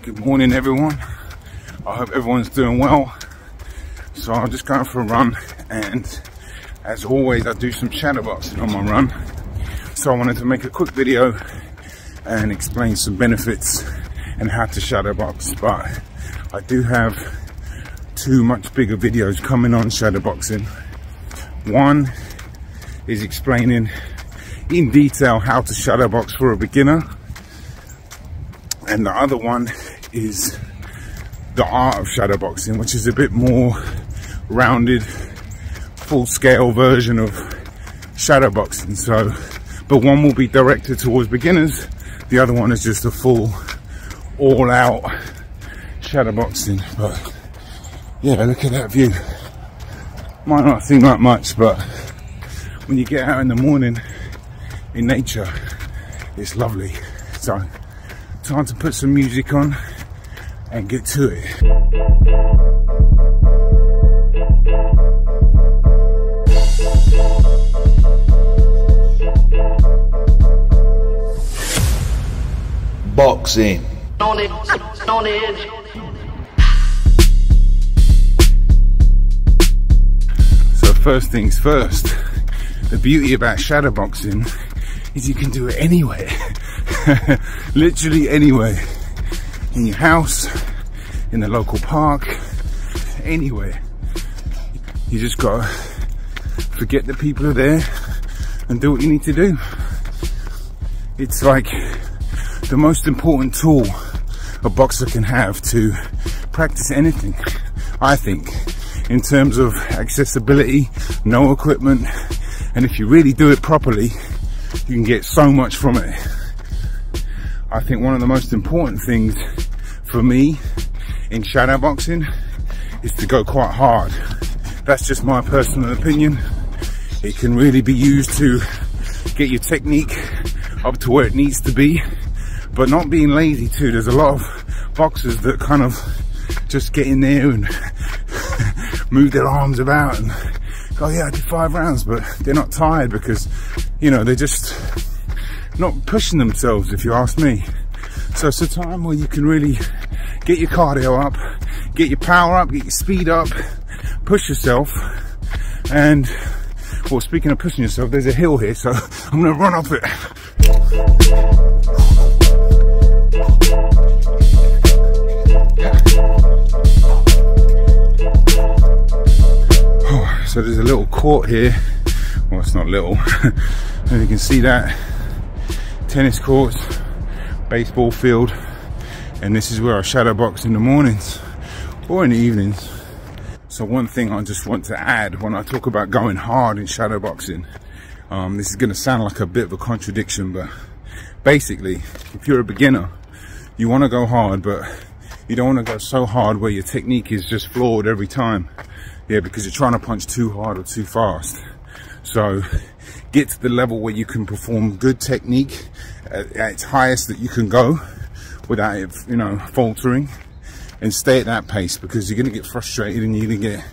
Good morning everyone, I hope everyone's doing well. So I'm just going for a run, and as always I do some shadowboxing on my run. So I wanted to make a quick video and explain some benefits and how to shadowbox, but I do have two much bigger videos coming on shadowboxing. One is explaining in detail how to shadowbox for a beginner, and the other one is the art of shadowboxing, which is a bit more rounded, full-scale version of shadowboxing. So, but one will be directed towards beginners, the other one is just a full, all-out shadowboxing. But yeah, look at that view. Might not seem like much, but when you get out in the morning in nature, it's lovely. So, time to put some music on and get to it. Boxing. So first things first, the beauty about shadowboxing is you can do it anywhere. Literally anywhere. In your house, in the local park, anywhere. You just gotta forget that people are there and do what you need to do. It's like the most important tool a boxer can have to practice anything, I think, in terms of accessibility, no equipment, and if you really do it properly, you can get so much from it. I think one of the most important things for me in shadowboxing is to go quite hard. That's just my personal opinion. It can really be used to get your technique up to where it needs to be, but not being lazy too. There's a lot of boxers that kind of just get in there and move their arms about and go, yeah, I did 5 rounds, but they're not tired because, you know, they're just not pushing themselves, if you ask me. So it's a time where you can really get your cardio up, get your power up, get your speed up, push yourself. And, well, speaking of pushing yourself, there's a hill here, so I'm gonna run up it. Oh, so there's a little court here. Well, it's not little. And you can see that. Tennis courts, baseball field, and this is where I shadowbox in the mornings or in the evenings. So one thing I just want to add when I talk about going hard in shadowboxing, this is going to sound like a bit of a contradiction, but basically, if you're a beginner, you want to go hard, but you don't want to go so hard where your technique is just flawed every time. Yeah, because you're trying to punch too hard or too fast. So get to the level where you can perform good technique at its highest that you can go without it, you know, faltering, and stay at that pace, because you're going to get frustrated and you're going to get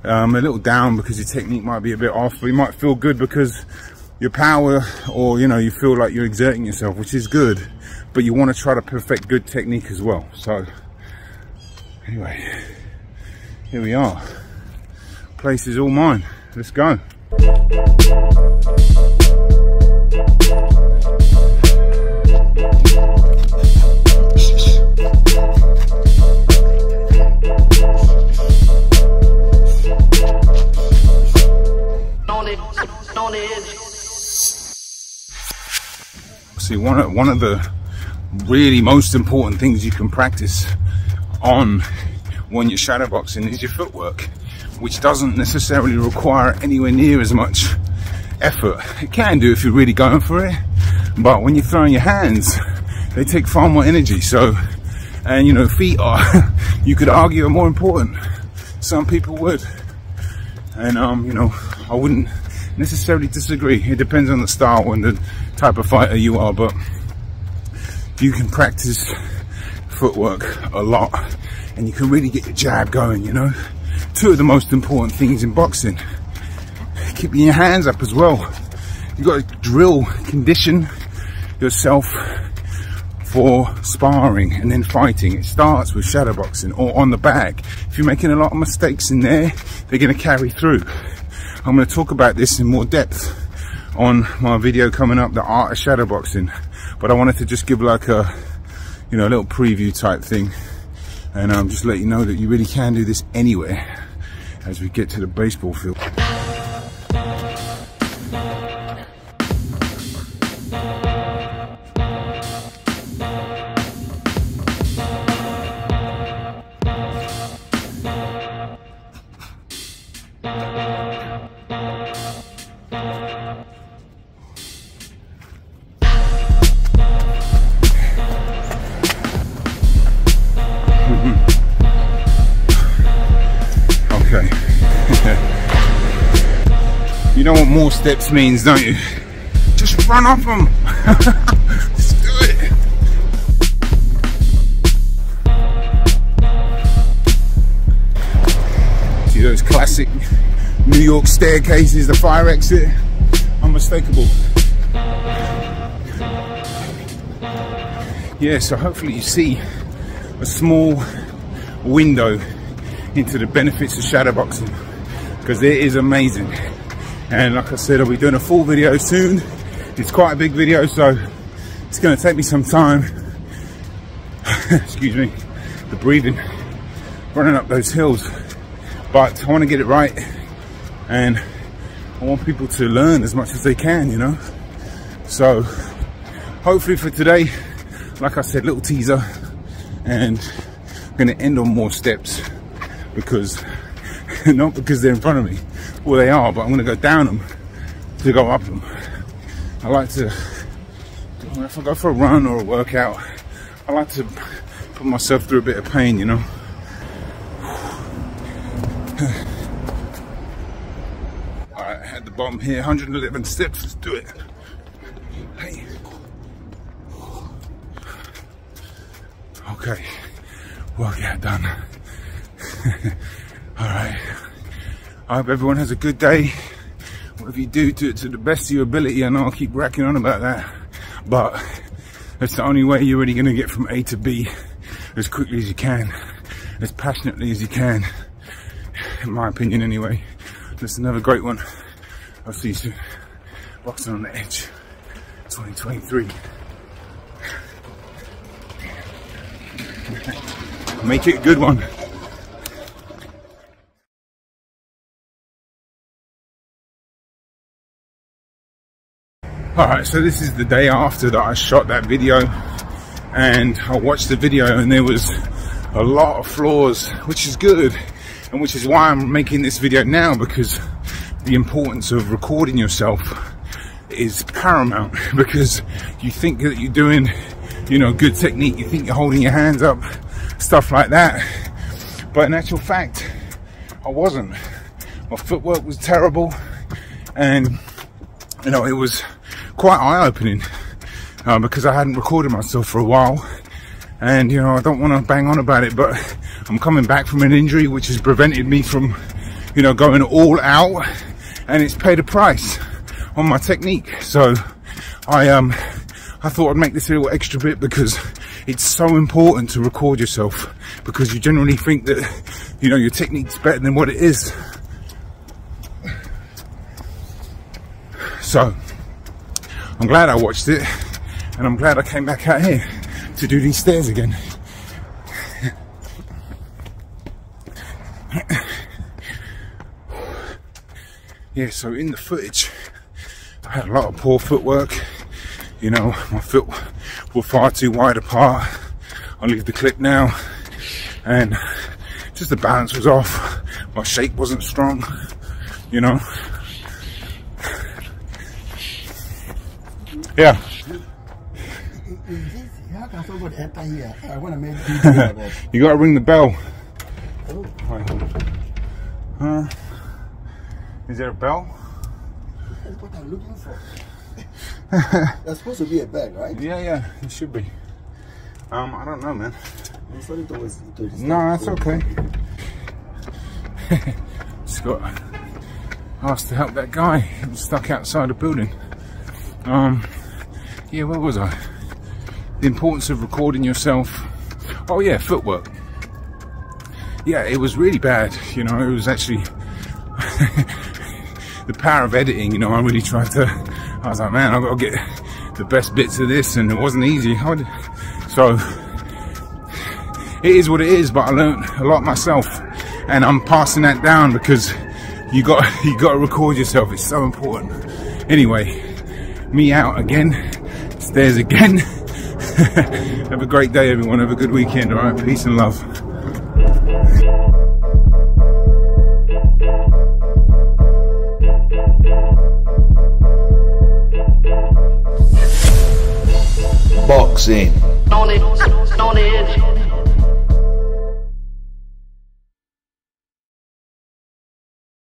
a little down because your technique might be a bit off, but you might feel good because your power, or, you know, you feel like you're exerting yourself, which is good, but you want to try to perfect good technique as well. So anyway, here we are. Place is all mine. Let's go. See, one of the really most important things you can practice on when you're shadowboxing is your footwork, which doesn't necessarily require anywhere near as much effort. It can do if you're really going for it, but when you're throwing your hands, they take far more energy. So, and you know, feet are, you could argue, are more important. Some people would, and you know, I wouldn't necessarily disagree. It depends on the style and the type of fighter you are, but you can practice footwork a lot and you can really get your jab going, you know. Two of the most important things in boxing. Keeping your hands up as well. You've got to drill, condition yourself for sparring and then fighting. It starts with shadowboxing or on the bag. If you're making a lot of mistakes in there, they're going to carry through. I'm going to talk about this in more depth on my video coming up, the art of shadowboxing. But I wanted to just give like a, you know, a little preview type thing, and just let you know that you really can do this anywhere as we get to the baseball field. Okay. You know what more steps means, don't you? Just run off them. Just do it. See those classic New York staircases, the fire exit? Unmistakable. Yeah, so hopefully you see a small window into the benefits of shadowboxing, because it is amazing. And like I said, I'll be doing a full video soon. It's quite a big video, so it's going to take me some time. Excuse me, the breathing, running up those hills. But I want to get it right, and I want people to learn as much as they can, you know. So hopefully for today, like I said, little teaser, and I'm going to end on more steps, because not because they're in front of me, well they are, but I'm going to go down them to go up them. I like to, if I go for a run or a workout, I like to put myself through a bit of pain, you know. Alright, at the bottom here, 111 steps, let's do it. Hey. Okay, workout done. Alright, I hope everyone has a good day. Whatever you do, do it to the best of your ability. I know I'll keep racking on about that, but that's the only way you're really going to get from A to B as quickly as you can, as passionately as you can, in my opinion anyway. That's another great one. I'll see you soon. Boxing on the Edge 2023. Make it a good one. Alright, so this is the day after that I shot that video, and I watched the video and there was a lot of flaws, which is good, and which is why I'm making this video now, because the importance of recording yourself is paramount. Because you think that you're doing, you know, good technique, you think you're holding your hands up, stuff like that, but in actual fact I wasn't. My footwork was terrible, and you know, it was quite eye-opening because I hadn't recorded myself for a while, and you know, I don't want to bang on about it, but I'm coming back from an injury which has prevented me from, you know, going all out, and it's paid a price on my technique. So I thought I'd make this a little extra bit, because it's so important to record yourself, because you generally think that, you know, your technique's better than what it is. So I'm glad I watched it, and I'm glad I came back out here to do these stairs again. Yeah, so in the footage, I had a lot of poor footwork. You know, my foot were far too wide apart. I'll leave the clip now. And just the balance was off. My shape wasn't strong, you know. Yeah. You gotta ring the bell. Is there a bell? That's what I'm looking for. That's supposed to be a bag, right? Yeah, it should be. I don't know, man. No, that's okay. Just got asked to help that guy. He was stuck outside the building. Yeah, where was I? the importance of recording yourself. Oh yeah, footwork. Yeah, it was really bad, you know. It was actually the power of editing, you know. I really tried to, I was like, man, I've got to get the best bits of this, and it wasn't easy. So it is what it is, but I learned a lot myself, and I'm passing that down, because you got to record yourself. It's so important. Anyway, me out again, stairs again. Have a great day, everyone. Have a good weekend. All right, peace and love. Boxing.